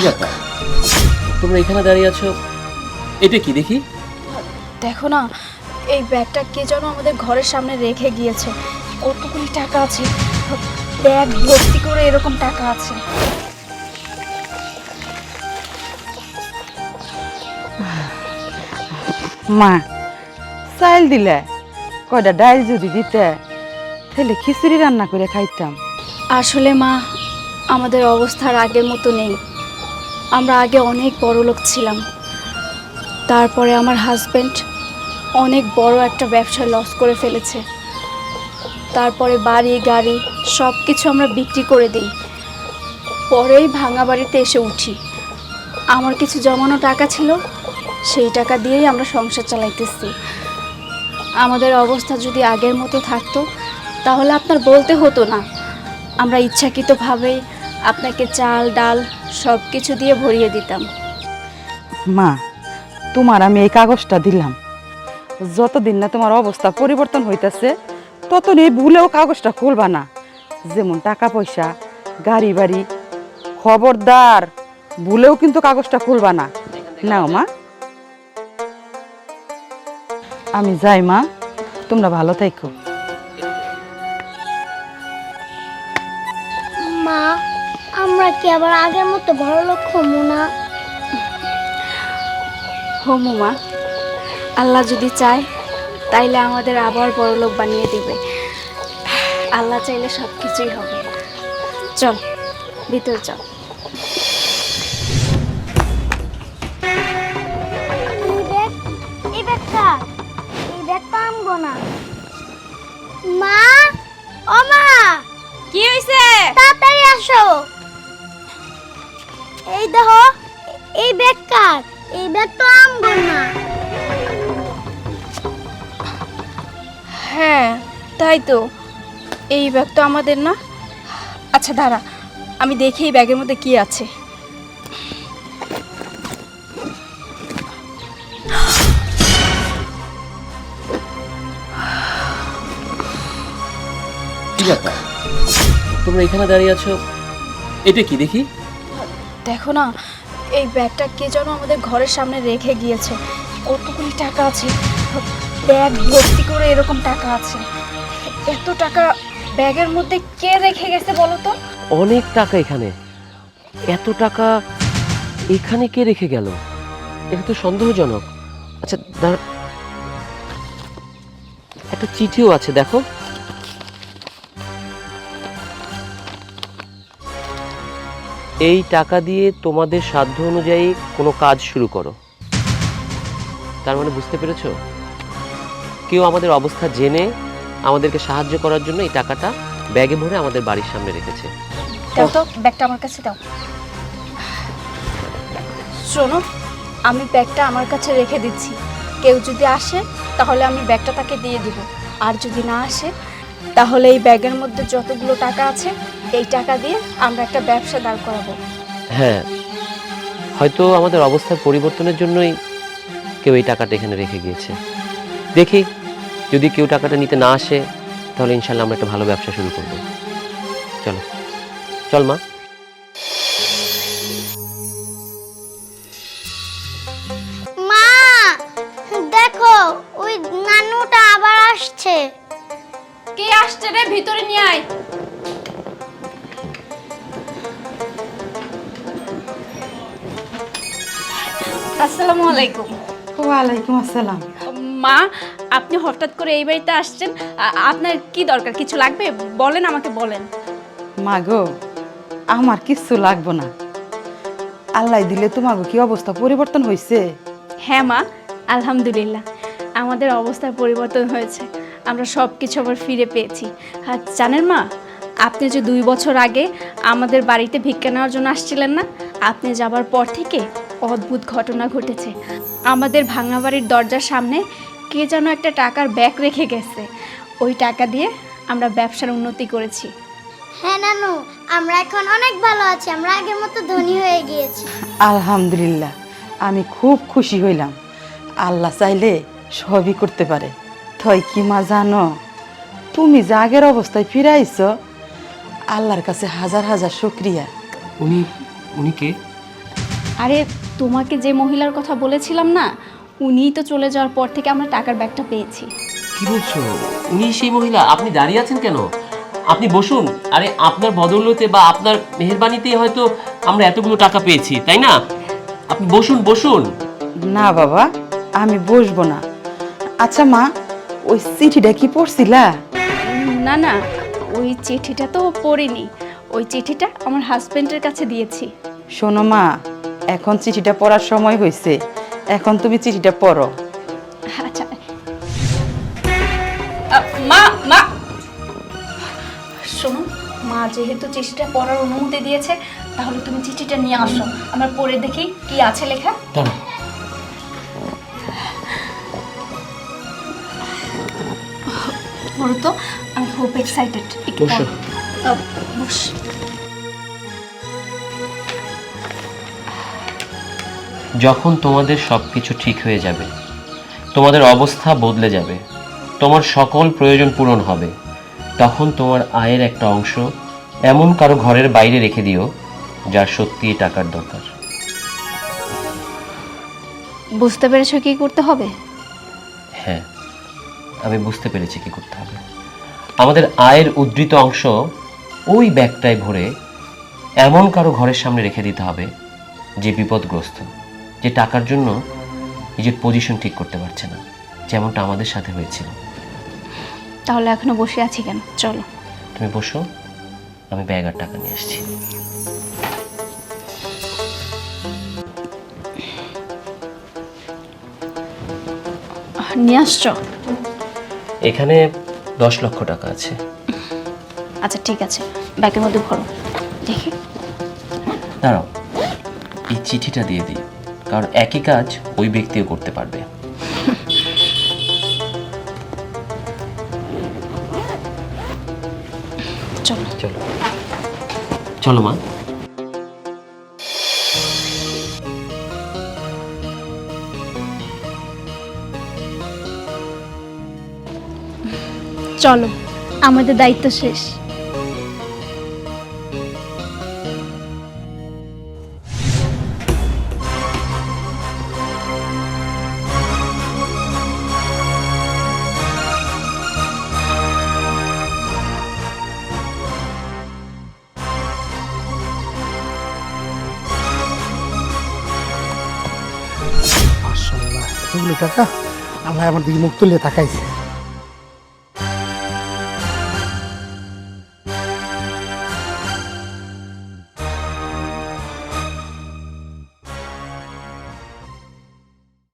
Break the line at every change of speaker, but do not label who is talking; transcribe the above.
ব্যাপার, তোমরা এখানে দাঁড়িয়ে আছো? এটা কি দেখি?
দেখো না, এই ব্যাগটা কে যেন আমাদের ঘরের সামনে রেখে গিয়েছে। কতগুলি টাকা আছে, ব্যাগ ভর্তি করে এরকম টাকা আছে।
মা, চাইল দিলে কয়টা ডাইল যদি দিতে তাহলে খিচুড়ি রান্না করে খাইতাম।
আসলে মা, আমাদের অবস্থার আগের মতো নেই। আমরা আগে অনেক বড়লোক ছিলাম, তারপরে আমার হাজবেন্ড অনেক বড় একটা ব্যবসায় লস করে ফেলেছে। তারপরে বাড়ি গাড়ি সব কিছু আমরা বিক্রি করে দিই, পরেই ভাঙা বাড়িতে এসে উঠি। আমার কিছু জমানো টাকা ছিল, সেই টাকা দিয়েই আমরা সংসার চালাইতেছি। আমাদের অবস্থা যদি আগের মতো থাকতো তাহলে আপনার বলতে হতো না। আমরা ইচ্ছাকৃতভাবেই আপনাকে চাল ডাল সব কিছু দিয়ে ভরিয়ে দিতাম।
মা, তোমার আমি এই কাগজটা দিলাম, যতদিন না তোমার অবস্থা পরিবর্তন হইতেছে ততদিন ভুলেও কাগজটা খুলবা না। যেমন টাকা পয়সা, গাড়ি বাড়ি, খবরদার ভুলেও কিন্তু কাগজটা খুলবা না। নাও মা, আমি যাই মা, তোমরা ভালো থেকো।
মা, আমরা কি আবার আগের মতো বড়লোক হবো না?
হমু মা, আল্লাহ যদি চায় তাইলে আমাদের আবার বড়লোক বানিয়ে দিবে। আল্লাহ চাইলে সব কিছুই হবে। চল ভিতর চল।
এই ব্যাগটা আনবো না। মা, ও মা,
কি হইছে?
তাড়াতাড়ি আসো। এই দেখো, এই ব্যাগ কার? এই ব্যাগ তো আনবো না।
হ্যাঁ তাই তো, এই ব্যাগ তো আমাদের না। আচ্ছা দাঁড়া, আমি দেখি এই ব্যাগের মধ্যে কি আছে।
কি ব্যাপার, তোমরা এখানে দাঁড়িয়ে আছো? এটা কি দেখি?
দেখো না, এই ব্যাগটা কে যেন আমাদের ঘরের সামনে রেখে গিয়েছে। কতগুলি টাকা আছে, ব্যাগ ভর্তি করে এরকম টাকা আছে। এত টাকা ব্যাগের মধ্যে কে রেখে গেছে বলো তো?
অনেক টাকা এখানে, এত টাকা এখানে কে রেখে গেল? এটা তো সন্দেহজনক। আচ্ছা দাঁড়া, একটা চিঠিও আছে দেখো। এই টাকা দিয়ে তোমাদের সাধ্য অনুযায়ী কোনো কাজ শুরু করো। তার মানে বুঝতে পেরেছো, কেউ আমাদের অবস্থা জেনে আমাদেরকে সাহায্য করার জন্য এই টাকাটা ব্যাগে ভরে আমাদের বাড়ির সামনে রেখেছে।
দাও তো ব্যাগটা আমার কাছে দাও। শোনো, আমি ব্যাগটা আমার কাছে রেখে দিচ্ছি। কেউ যদি আসে তাহলে আমি ব্যাগটা তাকে দিয়ে দিব, আর যদি না আসে তাহলে এই ব্যাগের মধ্যে যতগুলো টাকা আছে এই টাকা দিয়ে আমরা একটা ব্যবসা দাঁড় করাবো।
হ্যাঁ, হয়তো আমাদের অবস্থার পরিবর্তনের জন্যই কেউ এই টাকাটা এখানে রেখে গিয়েছে। দেখি যদি কেউ টাকাটা নিতে না আসে তাহলে ইনশাল্লাহ আমরা একটা ভালো ব্যবসা শুরু করব। চলো, চল মা।
মা, দেখো ওই নানুটা আবার আসছে।
কে আসছে রে? ভিতরে নিয়ে আয়। আসসালামু আলাইকুম।
ওয়ালাইকুম আসসালাম।
মা, আপনি হঠাৎ করে এই বাড়িতে আসছেন, আপনার কি দরকার? কিছু লাগবে বলেন, আমাকে বলেন।
মা গো, আমার কিচ্ছু লাগবো না। আল্লাহ দিলে তোমাকে কি অবস্থা পরিবর্তন হয়েছে?
হ্যাঁ মা, আলহামদুলিল্লাহ আমাদের অবস্থার পরিবর্তন হয়েছে। আমরা সব কিছু আবার ফিরে পেয়েছি। আর জানেন মা, আপনি যে 2 বছর আগে আমাদের বাড়িতে ভিক্ষা নেওয়ার জন্য আসছিলেন না, আপনি যাবার পর থেকে অদ্ভুত ঘটনা ঘটেছে। আমাদের ভাঙা বাড়ির দরজার সামনে কে যেন একটা টাকার ব্যাগ রেখে গেছে। ওই টাকা দিয়ে আমরা ব্যবসার উন্নতি করেছি।
হ্যাঁ নানু, আমরা এখন অনেক ভালো আছি। আমরা আগের মতো ধনী হয়ে গিয়েছি।
আলহামদুলিল্লাহ, আমি খুব খুশি হইলাম। আল্লাহ চাইলে সবই করতে পারে। থই কি মা জানো, তুমি যে আগের অবস্থায় ফিরে আইছো, আল্লাহর কাছে হাজার হাজার শুকরিয়া।
উনি উনি কে?
আরে তোমাকে যে মহিলার কথা বলেছিলাম না, উনিই তো চলে যাওয়ার পর থেকে আমরা টাকার ব্যাগটা পেয়েছি।
কি বলছো? উনি সেই মহিলা? আপনি দাঁড়িয়ে আছেন কেন? আপনি বসুন। আরে আপনার বদৌলতে বা আপনার মেহেরবানিতেই হয়তো আমরা এতগুলো টাকা পেয়েছি, তাই না? আপনি বসুন বসুন।
না বাবা, আমি বসবো না। আচ্ছা মা, ওই চিঠিটা কি পড়ছিলা?
না না, ওই চিঠিটা তো পড়িনি। ওই চিঠিটা আমার হাজবেন্ডের কাছে দিয়েছি।
শোনো মা, এখন চিঠিটা পড়ার সময় হয়েছে, এখন তুমি চিঠিটা পড়ো।
আচ্ছা মা মা শোনো, মা যেহেতু চিঠিটা পড়ার অনুমতি দিয়েছে, তাহলে তুমি চিঠিটা নিয়ে আসো, আমরা পড়ে দেখি কি আছে লেখা।
দাঁড়াও।
পড়ো তো, আমি খুব এক্সাইটেড। একটু
বসো।
বস।
যখন তোমাদের সবকিছু ঠিক হয়ে যাবে, তোমাদের অবস্থা বদলে যাবে, তোমার সকল প্রয়োজন পূরণ হবে, তখন তোমার আয়ের একটা অংশ এমন কারো ঘরের বাইরে রেখে দিও যার সত্যিই টাকার দরকার।
বুঝতে পেরেছো কি করতে হবে?
হ্যাঁ, আমি বুঝতে পেরেছি কি করতে হবে। আমাদের আয়ের উদ্ধৃত অংশ ওই ব্যাগটায় ভরে এমন কারো ঘরের সামনে রেখে দিতে হবে যে বিপদগ্রস্ত, যে টাকার জন্য নিজের পজিশন ঠিক করতে পারছে না, যেমনটা আমাদের সাথে হয়েছিল।
তাহলে এখনো বসে আছি কেন? চলো।
তুমি বসো, আমি ব্যাগ আর টাকা নিয়ে আসছি।
নিয়ে আসছো?
এখানে 10 লক্ষ টাকা আছে।
আচ্ছা ঠিক আছে, ব্যাগের মধ্যে ভরো দেখি।
দাঁড়াও, এই চিঠিটা দিয়ে দিই, কারণ একই কাজ ওই ব্যক্তিও করতে পারবে।
চলো
চলো চলো মা।
চলো, আমাদের দায়িত্ব শেষ।
মাশাআল্লাহ, এতগুলো টাকা! আল্লাহ আমার দিকে মুখ তুলে তাকাইছে।